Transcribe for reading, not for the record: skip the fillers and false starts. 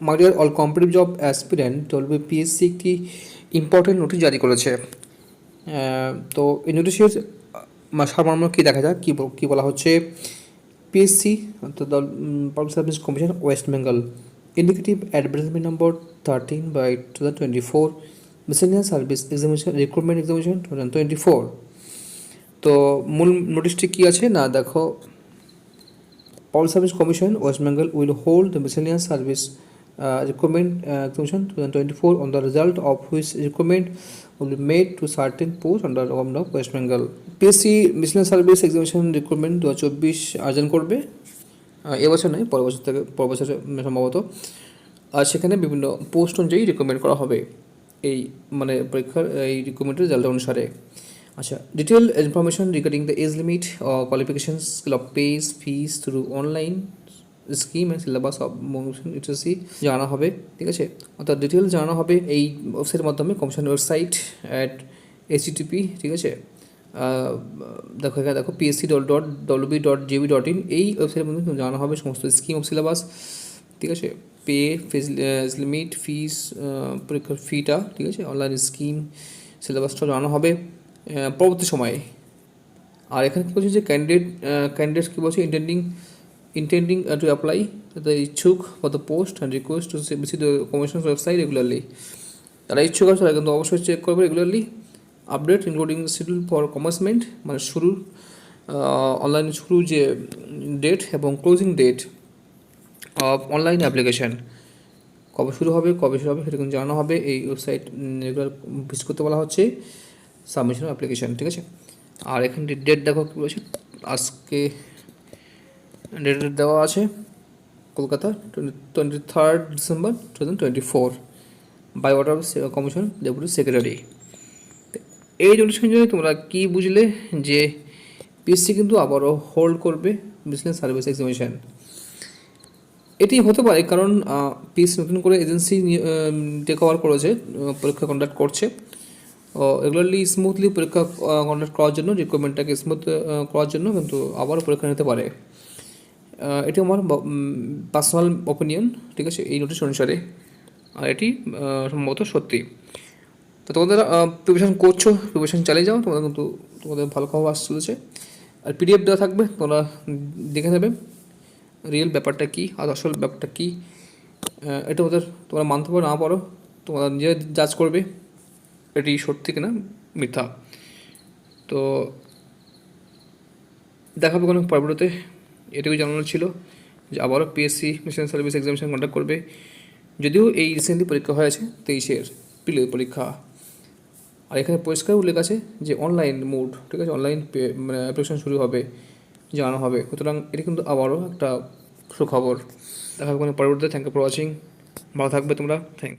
মাই dear all competitive job aspirant টলবে PSC একটি important notice জারি করেছে। তো এই নোটিশের সারমর্ম কী দেখা যাক, কী বলা হচ্ছে। পিএসসি অর্থাৎ public service commission West Bengal indicative advertisement নম্বর 13/2024 miscellaneous service examination recruitment examination 2024। তো মূল নোটিশটি কী আছে না দেখো, Public Service Commission West Bengal will hold the miscellaneous service recruitment examination 2024 on the result of which recruitment will be made to certain posts under the government of West Bengal. PSC miscellaneous service examination recruitment 2024 আয়োজন করবে, এবছর নয় পরের বছর সম্ভবত। আর সেখানে বিভিন্ন post অনুযায়ী রিক্রুটমেন্ট করা হবে এই পরীক্ষার এই রিক্রুটমেন্টের রেজাল্ট অনুসারে। আচ্ছা, detail information regarding the age limit qualifications scale of pay fees through online scheme and syllabus of UTC জানানো হবে, ঠিক আছে। অর্থাৎ ডিটেল জানানো হবে এই ওয়েবসাইটের মাধ্যমে, কমিশনের ওয়েবসাইট @http, ঠিক আছে। দেখো এখানে দেখো psc.wb.gb.in এই ওয়েবসাইটের মধ্যে জানানো হবে সমস্ত স্কিম অফ সিলেবাস, ঠিক আছে। পে ফিস লিমিট ফিস পরীক্ষার ফিটা, ঠিক আছে। অনলাইন স্কিম সিলেবাসটা জানানো হবে পরবর্তী সময়ে। আর এখানে কী বলছে যে ক্যান্ডিডেটস কী বলছে, ইন্টেন্ডিং টু অ্যাপ্লাই দ্য ইচ্ছুক for the post and request to visit the commission website regularly. তারা ইচ্ছুক আছে তারা কিন্তু অবশ্যই চেক করবে regularly. Update including schedule for commencement, শুরুর অনলাইন শুরু যে ডেট এবং closing date of online application, কবে শুরু হবে সেটা কিন্তু জানানো হবে। এই ওয়েবসাইট রেগুলার ভিজিট করতে বলা হচ্ছে সাবমিশন অ্যাপ্লিকেশান, ঠিক আছে। আর এখানে ডেট দেখো কী বলছে, আজকে ডেট দেওয়া আছে Kolkata 23rd December 2024 by order of commission deputy secretary. এই নোটিশ অনুযায়ী তোমরা কী বুঝলে যে পিএসসি কিন্তু আবারও হোল্ড করবে বিজনেস সার্ভিস এক্সামিনেশন। এটি হতে পারে কারণ পিএসসি নতুন করে এজেন্সি টেক ওভার করেছে, পরীক্ষা কন্ডাক্ট করছে রেগুলারলি স্মুথলি পরীক্ষা কন্ডাক্ট করার জন্য, রিক্রুটমেন্টটাকে স্মুথ করার জন্য কিন্তু আবারও পরীক্ষা নিতে পারে। এটি আমার পার্সোনাল ওপিনিয়ন, ঠিক আছে, এই নোটিশ অনুসারে। আর এটি সম্ভবত সত্যি। তো তোমাদের প্রিপারেশন করছো, প্রিপারেশন চালিয়ে যাও, তোমাদের ভালো খবর আসতে চলেছে। আর পিডিএফ দেওয়া থাকবে, তোমরা দেখে নেবে রিয়েল ব্যাপারটা কী আর আসল ব্যাপারটা কী। এটা তোমরা মানতে পারো না পারো, তোমরা নিজেরা জাজ করবে এটি সত্যি কিনা মিথ্যা। তো দেখাবে কোনো পরবর্তীতে। এটুকুই জানানো ছিল যে আবারও PSC mission service examination conduct করবে, যদিও এই রিসেন্টলি পরীক্ষা হয়েছে 23 প্রিলি পরীক্ষা। আর এখানে পরিষ্কার উল্লেখ আছে যে অনলাইন মোড, ঠিক আছে, অনলাইন অ্যাপ্লিকেশন শুরু হবে, জানানো হবে। সুতরাং এটি কিন্তু আবারও একটা সুখবর। দেখা হবে কোনো পরবর্তীতে। থ্যাংক ইউ ফর ওয়াচিং, ভালো থাকবে তোমরা, থ্যাংক